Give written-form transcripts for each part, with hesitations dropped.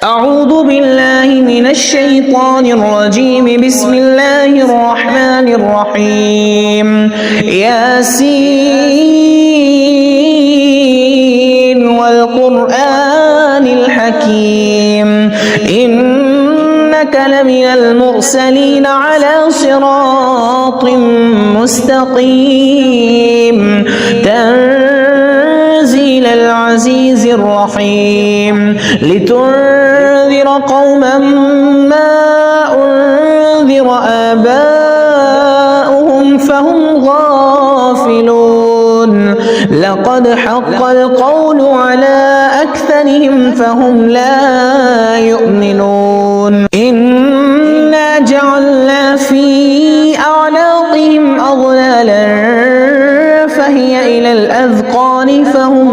أعوذ بالله من الشيطان الرجيم. بسم الله الرحمن الرحيم. ياسين والقرآن الحكيم إنك لمن المرسلين على صراط مستقيم تنزيل العزيز الرحيم لتنذر قوما ما أنذر آباؤهم فهم غافلون لقد حق القول على أكثرهم فهم لا يؤمنون إنا جعلنا في أعناقهم أغلالا فهي إلى الأذقان فهم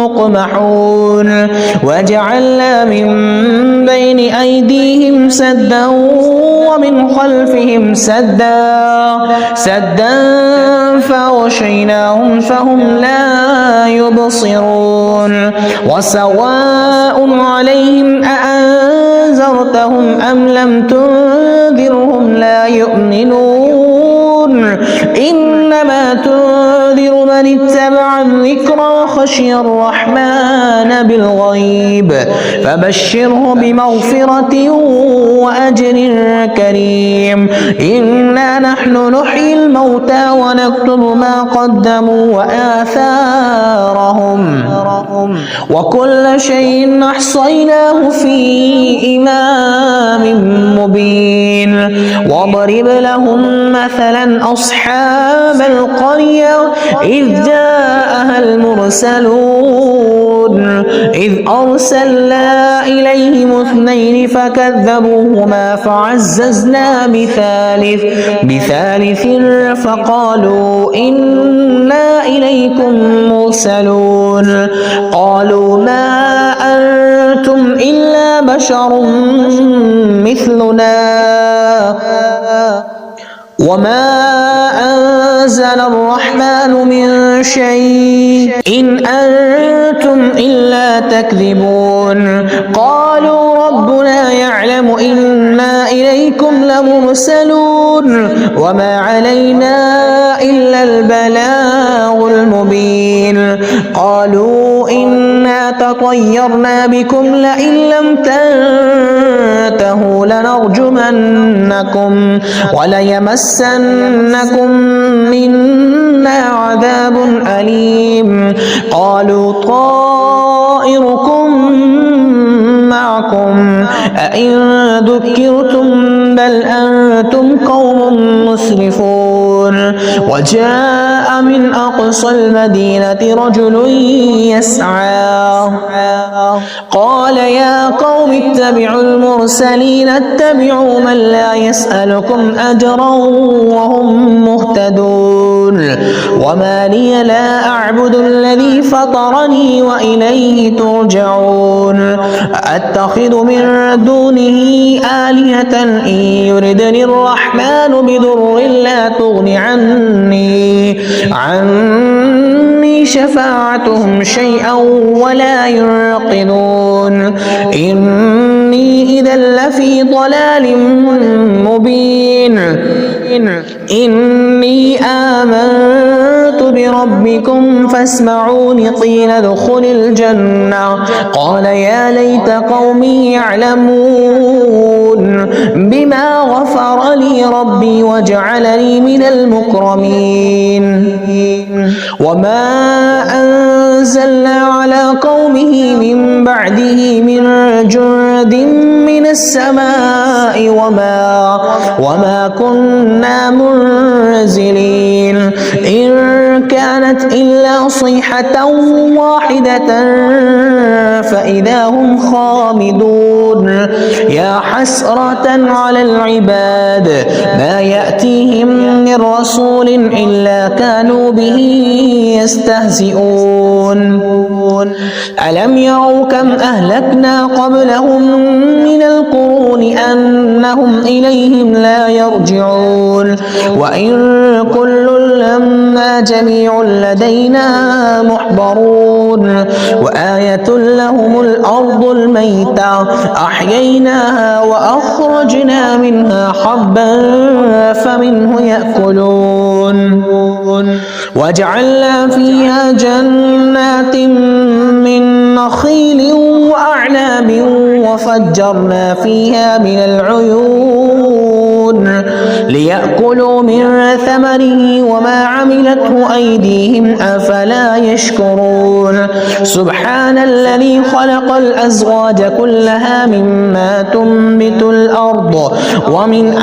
مقمحون وجعلنا من بين أيديهم سدا ومن خلفهم سدا فغشيناهم فهم لا يبصرون وسواء عليهم أأنذرتهم أم لم تنذرهم لا يؤمنون إنما تنذر من اتبع الذكر وخشي الرحمن بالغيب فبشره بمغفرة وأجر كريم إنا نحن نحيي الموتى ونكتب ما قدموا وآثارهم وكل شيء أحصيناه في إمام مبين واضرب لهم مثلا أصحاب القرية إذ جاءها المرسلون إذ أرسلنا إليهم اثنين فكذبوهما فعززنا بثالث فقالوا إنا إليكم مرسلون قالوا ما أنتم إلا بشر مثلنا وما أنزل الرحمن من شيء إن أنتم إلا تكذبون قالوا ربنا يعلم إنا إليكم لمرسلون وما علينا إلا البلاغ المبين قالوا إنا تطيرنا بكم لئن لم تنتهوا لنرجمنكم وليمسنكم منا عذاب أليم قالوا طائركم معكم أئن ذكرتم بل أنتم قوم مسرفون وجاء من أقصى المدينة رجل يسعى قال يا قوم اتبعوا المرسلين اتبعوا من لا يسألكم أجرا وهم مهتدون وما لي لا أعبد الذي فطرني وإليه ترجعون أتخذ من دونه آلهة إن يردني الرحمن بضر لا تغن عني شفاعتهم شيئا ولا ينقذون إني إذا لفي ضلال مبين إني آمنت بربكم فاسمعون قيل ادخل الجنة قال يا ليت قومي يعلمون بما غفر لي ربي وجعلني من المكرمين وما أنزلنا على قومه من بعده من جند من السماء وما كنا منزلين إن كانت إلا صيحة واحدة فإذا هم خامدون يا حسرة على العباد ما يأتيهم من رسول إلا كانوا به يستهزئون ألم يروا كم أهلكنا قبلهم من القرون أنهم إليهم لا يرجعون وإن كل لما جميع لدينا محضرون وآية لهم الأرض الميتة أحييناها وأخرجنا منها حبا فمنه يأكلون وجعلنا فيها جنات من نخيل وأعناب وفجرنا فيها من العيون ليأكلوا من ثمره وما عملته أيديهم أفلا يشكرون سبحان الذي خلق الأزواج كلها مما تنبت الأرض ومن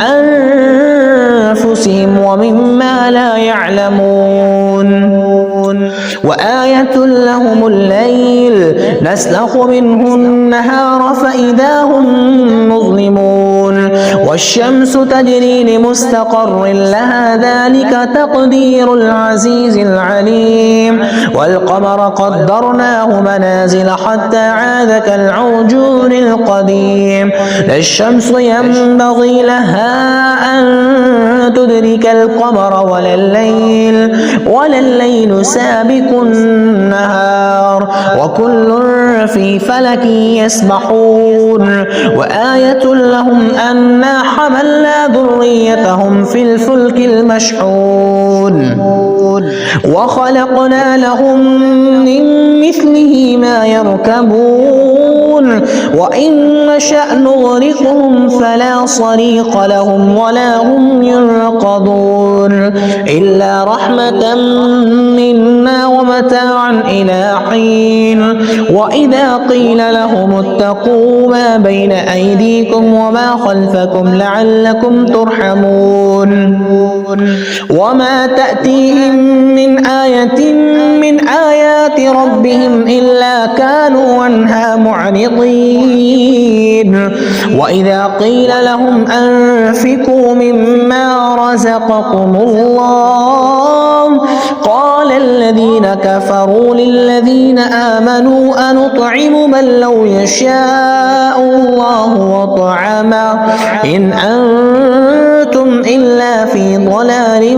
أنفسهم ومما لا يعلمون وآية لهم الليل نسلخ منه النهار فإذا هم مظلمون والشمس تجري لمستقر لها ذلك تقدير العزيز العليم والقمر قدرناه منازل حتى عاد كالعرجون القديم لا الشمس ينبغي لها أن تدرك القمر ولا الليل سابق النهار وكل في فلك يسبحون وآية لهم أنا حملنا ذريتهم في الفلك المشحون وخلقنا لهم من مثله ما يركبون وإن نشأ نغرقهم فلا صريخ لهم ولا هم ينقذون إلا رحمة منا ومتاعا إلى حين وإذا قيل لهم اتقوا ما بين أيديكم وما خلفكم لعلكم ترحمون وما تأتيهم من آية من آيات ربهم إلا كانوا عنها معرضين وإذا قيل لهم أنفقوا مما رزقكم الله قال الذين كفروا للذين آمنوا أنطعم من لو يشاء الله وطعمه إن أنتم إلا في ضلال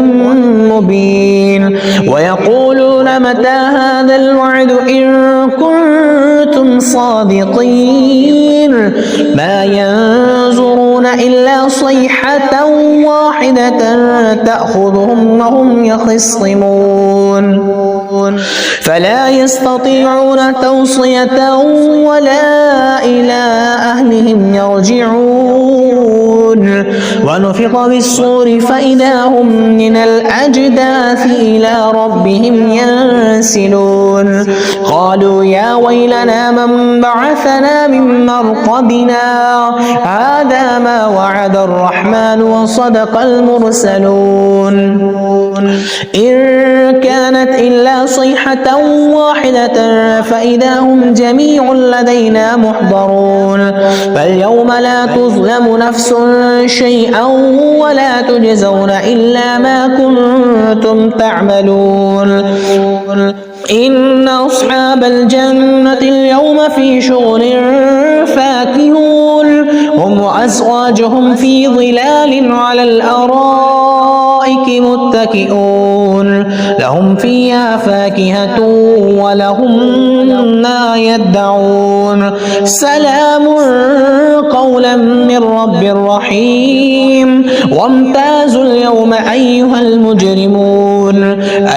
مبين ويقولون متى هذا الوعد إن كنتم صادقين ما ينظرون إلا صيحة واحدة تأخذهم وهم يخصمون فلا يستطيعون توصية ولا إلى أهلهم يرجعون ونفخ بالصور فإذا هم من الأجداث إلى ربهم ينسلون قالوا يا ويلنا من بعثنا من مرقدنا هذا ما وعد الرحمن وصدق المرسلون إن كانت إلا صيحة واحدة فإذا هم جميع لدينا محضرون فاليوم لا تظلم نفس شيئا ولا تجزون إلا ما كنتم تعملون إن أصحاب الجنة اليوم في شغل فاكهون هم وأزواجهم في ظلال على الأرائك متكئون لهم فيها فاكهة ولهم ما يدعون سلام قولا من رب رحيم وامتازوا اليوم أيها المجرمون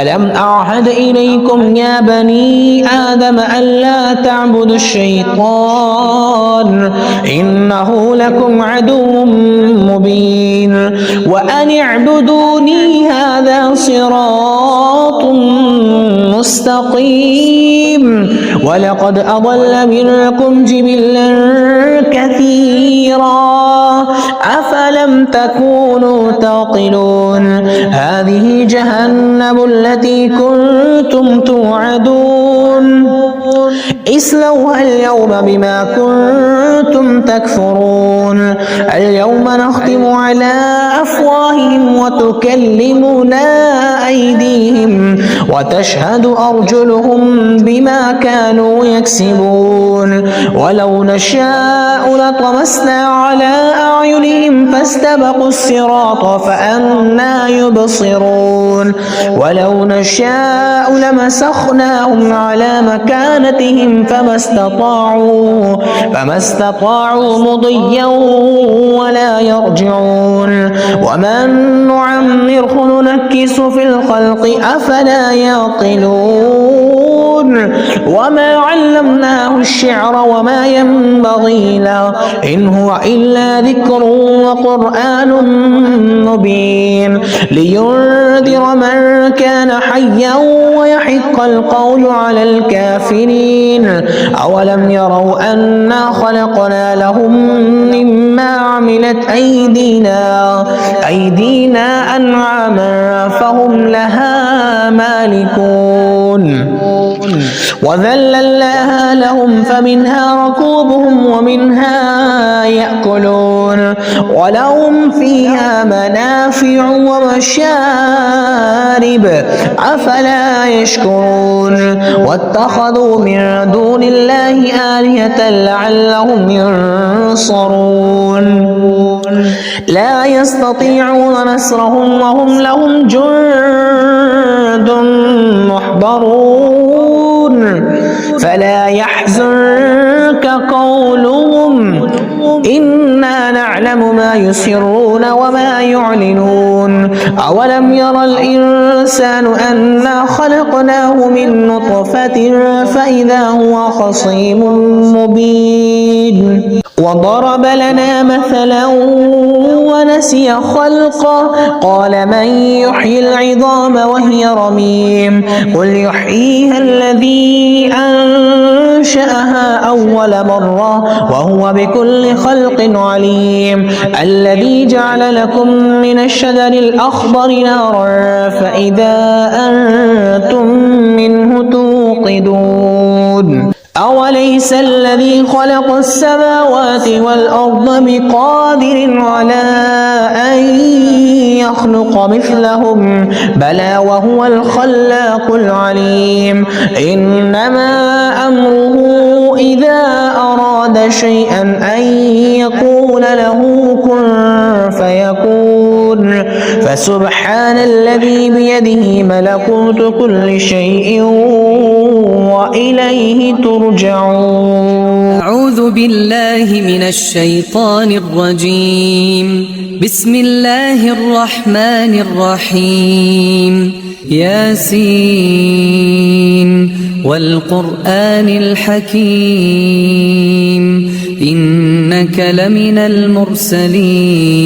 ألم أعهد إليكم يا بني آدم ألا تعبدوا الشيطان إنه لكم عدو مبين وأن اعبدوني هذا صراط مستقيم ولقد أضل منكم جبلا كثيرا أفلم تكونوا تعقلون هذه جهنم التي كنتم توعدون اصلوها اليوم بما كنتم كنتم تكفرون اليوم نختم على أفواههم وتكلمنا أيديهم وتشهد أرجلهم بما كانوا يكسبون ولو نشاء لطمسنا على أعينهم فاستبقوا الصراط فأنى يبصرون ولو نشاء لمسخناهم على مكانتهم فما استطاعوا مضيا ولا يرجعون ومن نعمره ننكس في الخلق أفلا يعقلون وما علمناه الشعر وما ينبغي له إن هو إلا ذكر وقرآن مبين لينذر من كان حيا ويحق القول على الكافرين أولم يروا أنا خلقنا لهم مما عملت أيدينا أنعاما فهم لها مالكون وذللناها لهم فمنها ركوبهم ومنها يأكلون ولهم فيها منافع ومشارب أفلا يشكرون واتخذوا من دون الله آلهة لعلهم ينصرون لا يستطيعون نصرهم وهم لهم جند محضرون فلا يحزنك قولهم إنا نعلم ما يسرون وما يعلنون أولم ير الإنسان أنا خلقناه من نطفة فإذا هو خصيم مبين وضرب لنا مثلا ونسي خلقه قال من يحيي العظام وهي رميم قل يحييها الذي أنشأها أول مرة وهو بكل خلق عليم الذي جعل لكم من الشجر الأخضر نارا فإذا أنتم منه توقدون أوليس الذي خلق السماوات والأرض بقادر على أن يخلق مثلهم بلى وهو الخلاق العليم إنما أمره إذا أراد شيئا أن يقول له كن فيكون فسبحان الذي بيده ملكوت كل شيء وإليه ترجعون. أعوذ بالله من الشيطان الرجيم. بسم الله الرحمن الرحيم. ياسين والقرآن الحكيم إنك لمن المرسلين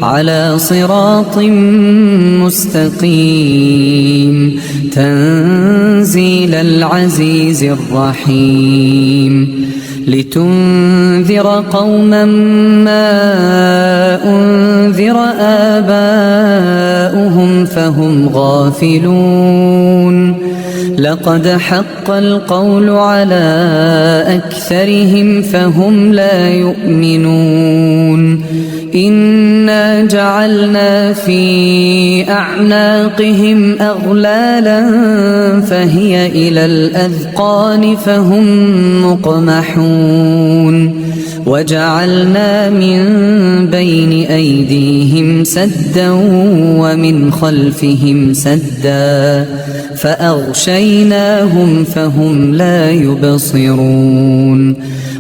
على صراط مستقيم تنزيل العزيز الرحيم لتنذر قوما ما أنذر آباؤهم فهم غافلون لقد حق القول على أكثرهم فهم لا يؤمنون إنا جعلنا في أعناقهم أغلالا فهي إلى الأذقان فهم مقمحون وجعلنا من بين أيديهم سدا ومن خلفهم سدا فأغشيناهم فهم لا يبصرون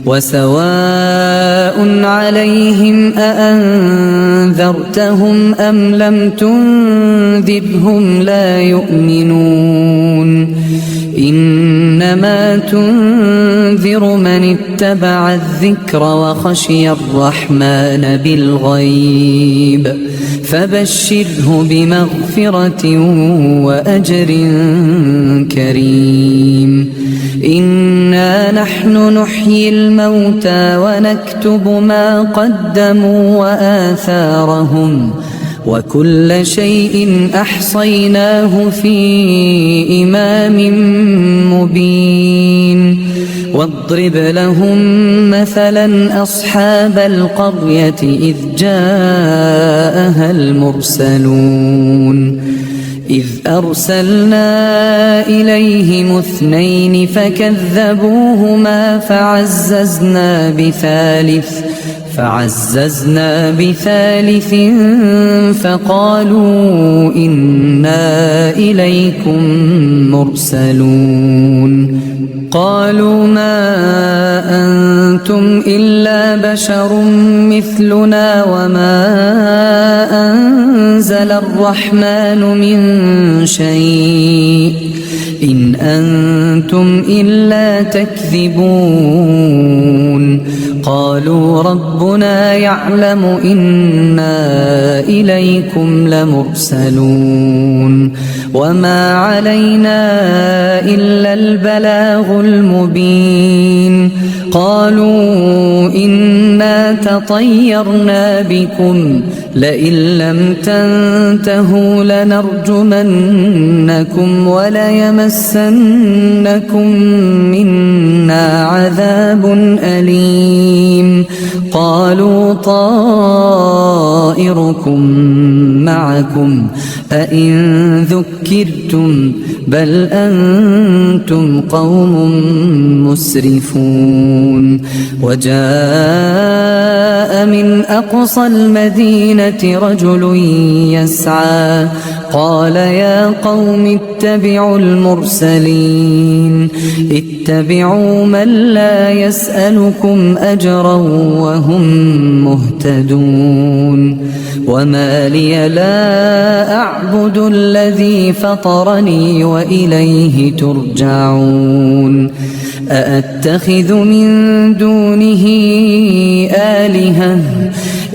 وسواء عليهم أأنذرتهم أم لم تنذرهم لا يؤمنون إنما تنذر من اتبع الذكر وخشي الرحمن بالغيب فبشره بمغفرة وأجر كريم إنا نحن نحيي الموتى ونكتب ما قدموا وآثارهم وكل شيء أحصيناه في إمام مبين واضرب لهم مثلا أصحاب القرية إذ جاءها المرسلون إذ أرسلنا إليهم 2 فكذبوهما فعززنا بثالث فقالوا إنا إليكم مرسلون قالوا ما أنتم إلا بشر مثلنا وما أنزل الرحمن من شيء إن أنتم إلا تكذبون قالوا ربنا يعلم إنا إليكم لمرسلون وما علينا إلا البلاغ المبين قالوا إنا تطيرنا بكم لئن لم تنتهوا لنرجمنكم وليمسنكم منا عذاب أليم قالوا طائركم معكم أئن ذكرتم بل أنتم قوم مسرفون وجاء من أقصى المدينة رجل يسعى قال يا قوم اتبعوا المرسلين اتبعوا من لا يسألكم أجرا وهم مهتدون وما لي لا أعبد الذي فطرني وإليه ترجعون أأتخذ من دونه آلهة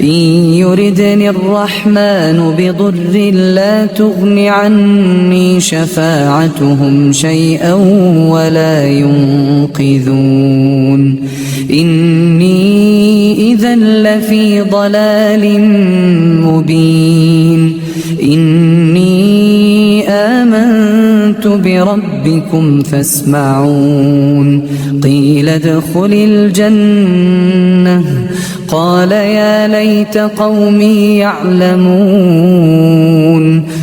إن يردني الرحمن بضر لا تغن عني شفاعتهم شيئا ولا ينقذون إني إذا لفي ضلال مبين إني آمنت بربكم فاسمعون قيل ادخل الجنة قال يا ليت قومي يعلمون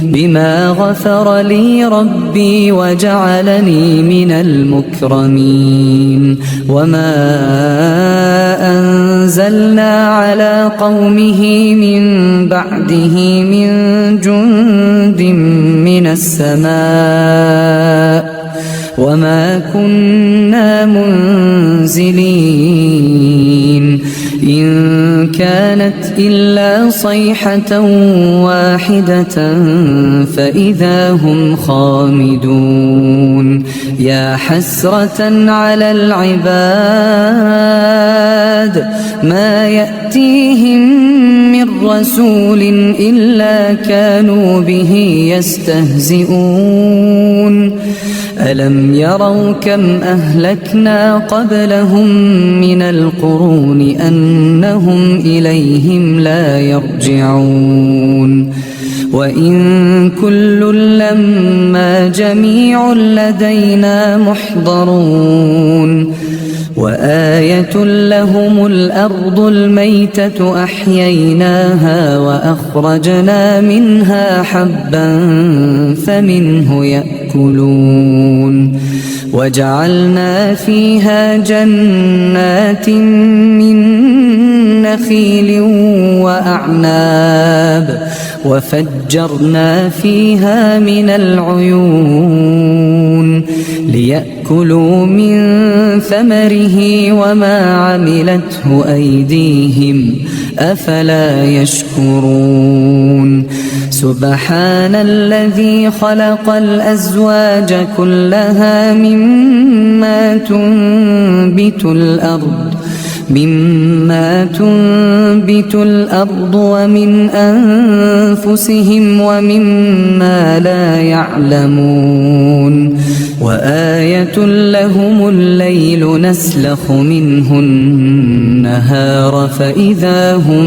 بما غفر لي ربي وجعلني من المكرمين وما أنزلنا على قومه من بعده من جند من السماء وما كنا منزلين إن كانت إلا صيحة واحدة فإذا هم خامدون يا حسرة على العباد ما يأتيهم من رسول إلا كانوا به يستهزئون ألم يروا كم أهلكنا قبلهم من القرون أنهم إليهم لا يرجعون وإن كل لما جميع لدينا محضرون وآية لهم الأرض الميتة أحييناها وأخرجنا منها حبا فمنه يأكلون وجعلنا فيها جنات من نخيل وأعناب وفجرنا فيها من العيون ليأكلوا من ثمره وما عملته أيديهم أفلا يشكرون سبحان الذي خلق الأزواج كلها مما تنبت الأرض ومن أنفسهم ومما لا يعلمون وآية لهم الليل نسلخ منه النهار فإذا هم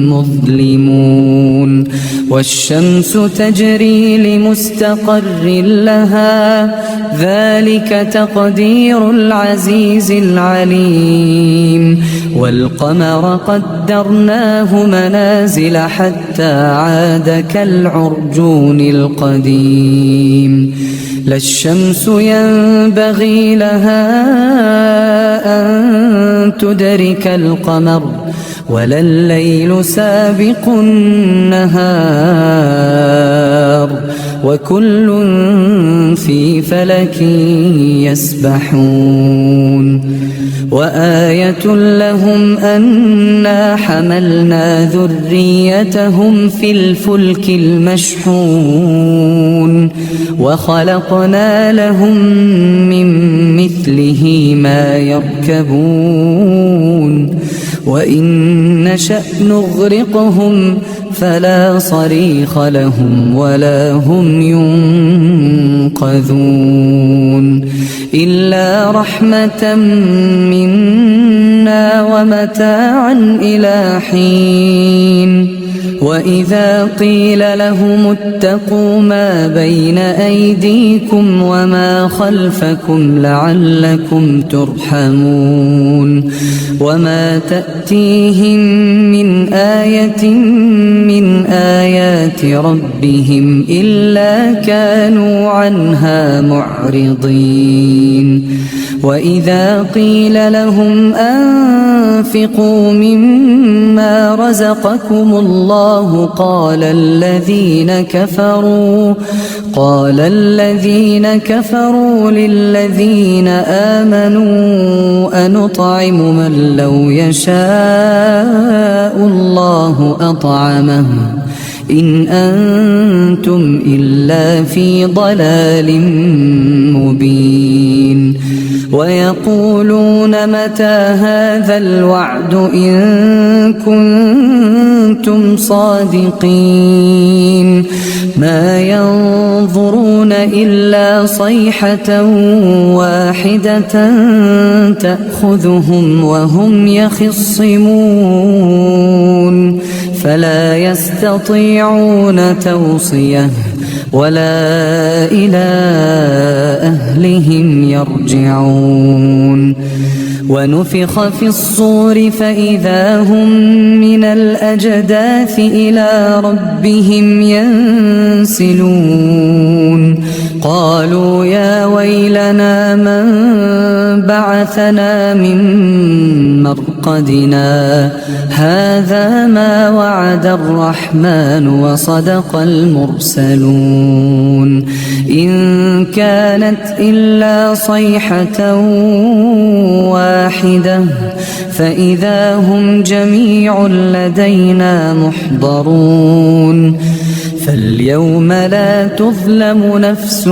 مظلمون والشمس تجري لمستقر لها ذلك تقدير العزيز العليم والقمر قدرناه منازل حتى عاد كالعرجون القديم لا الشمس ينبغي لها أن تدرك القمر ولا الليل سابق النهار وكل في فلك يسبحون وآية لهم أنا حملنا ذريتهم في الفلك المشحون وخلقنا لهم من مثله ما يركبون وإن نشأ نغرقهم فلا صريخ لهم ولا هم ينقذون إلا رحمة منا ومتاعا إلى حين وإذا قيل لهم اتقوا ما بين أيديكم وما خلفكم لعلكم ترحمون وما تأتيهم من آية من آيات ربهم إلا كانوا عنها معرضين وإذا قيل لهم أنفقوا مما رزقكم الله قال الذين كفروا للذين آمنوا أنطعم من لو يشاء الله أطعمه إن أنتم إلا في ضلال مبين ويقولون متى هذا الوعد إن كنتم صادقين ما ينظرون إلا صيحة واحدة تأخذهم وهم يخصمون فلا يستطيعون توصية ولا إلى أهلهم يرجعون ونفخ في الصور فإذا هم من الأجداث إلى ربهم ينسلون قالوا يا ويلنا من بعثنا من مرقدنا هذا ما وعد الرحمن وصدق المرسلون إن كانت إلا صيحة واحدة فإذا هم جميع لدينا محضرون فاليوم لا تظلم نفس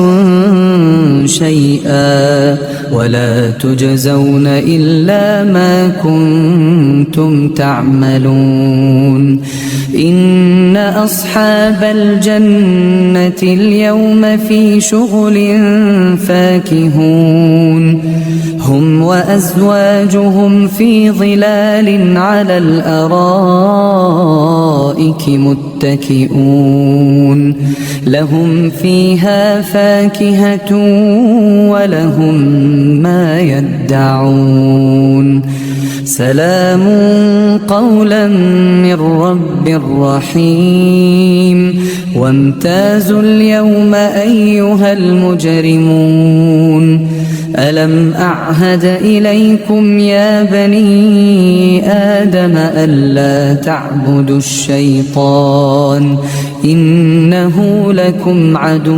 شيئا ولا تجزون إلا ما كنتم تعملون إن أصحاب الجنة اليوم في شغل فاكهون هم وأزواجهم في ظلال على الأرائك متكئون لهم فيها فاكهة ولهم ما يدعون سلام قولا من رب رحيم وامتازوا اليوم أيها المجرمون ألم أعهد إليكم يا بني آدم ألا تعبدوا الشيطان إنه لكم عدو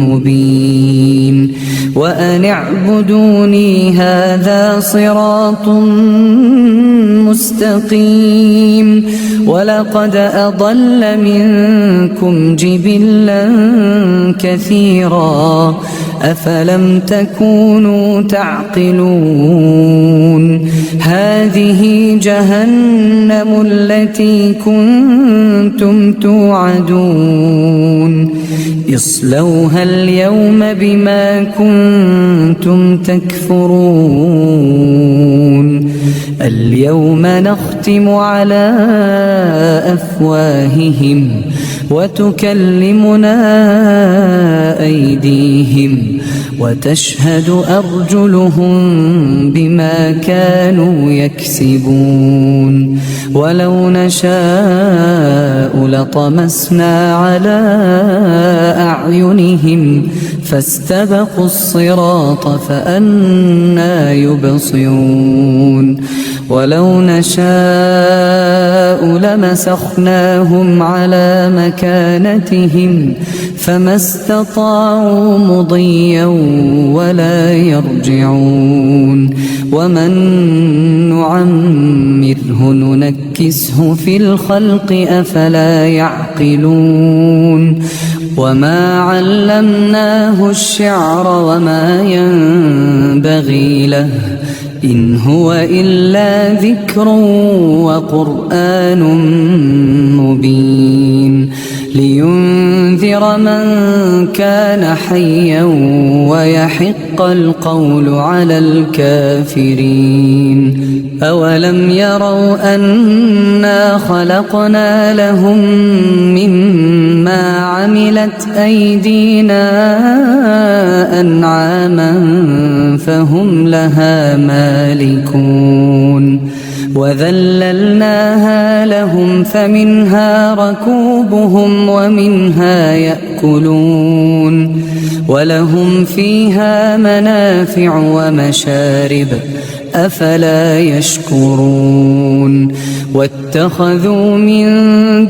مبين وأن اعبدوني هذا صراط مستقيم ولقد أضل منكم جبلا كثيرا أفلم تكونوا تعقلون هذه جهنم التي كنتم توعدون اصلوها اليوم بما كنتم تكفرون اليوم نختم على أفواههم وتكلمنا أيديهم وتشهد أرجلهم بما كانوا يكسبون ولو نشاء لطمسنا على أعينهم فاستبقوا الصراط فأنى يبصرون ولو نشاء لمسخناهم على مكانتهم فما استطاعوا مضيا ولا يرجعون ومن نعمره ننكسه في الخلق أفلا يعقلون وما علمناه الشعر وما ينبغي له إن هو إلا ذكر وقرآن مبين لينذر من كان حيا ويحق القول على الكافرين أولم يروا أنا خلقنا لهم مما عملت أيدينا أنعاما فهم لها مالكون وذللناها لهم فمنها ركوبهم ومنها يأكلون ولهم فيها منافع ومشارب أفلا يشكرون واتخذوا من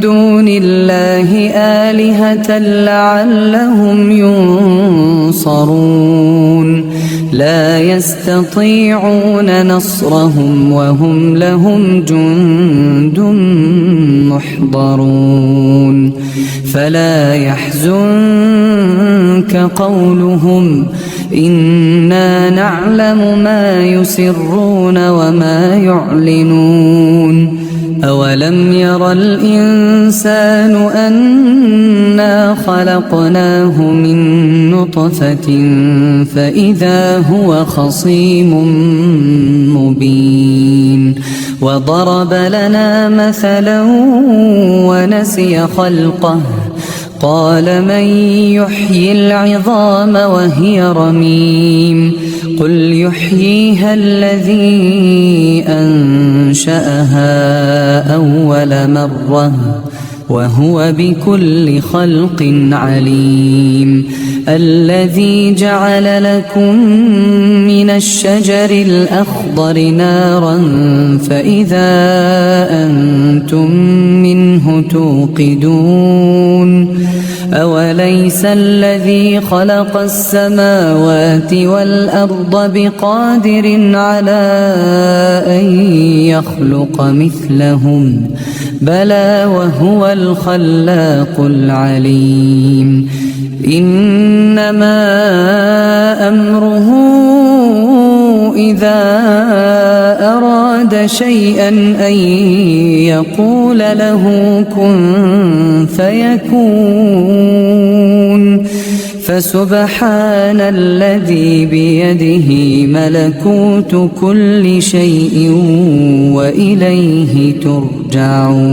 دون الله آلهة لعلهم ينصرون لا يستطيعون نصرهم وهم لهم جند محضرون فلا يحزنك قولهم إنا نعلم ما يسرون وما يعلنون أولم ير الإنسان أنا خلقناه من نطفة فإذا هو خصيم مبين وضرب لنا مثلا ونسي خلقه قال من يحيي العظام وهي رميم قل يحييها الذي أنشأها أول مرة وهو بكل خلق عليم الذي جعل لكم من الشجر الأخضر نارا فإذا أنتم منه توقدون أوليس الذي خلق السماوات والأرض بقادر على أن يخلق مثلهم بلى وهو الخلاق العليم إنما أمره إذا أراد شيئا أن يقول له كن فيكون فسبحان الذي بيده ملكوت كل شيء وإليه ترجعون.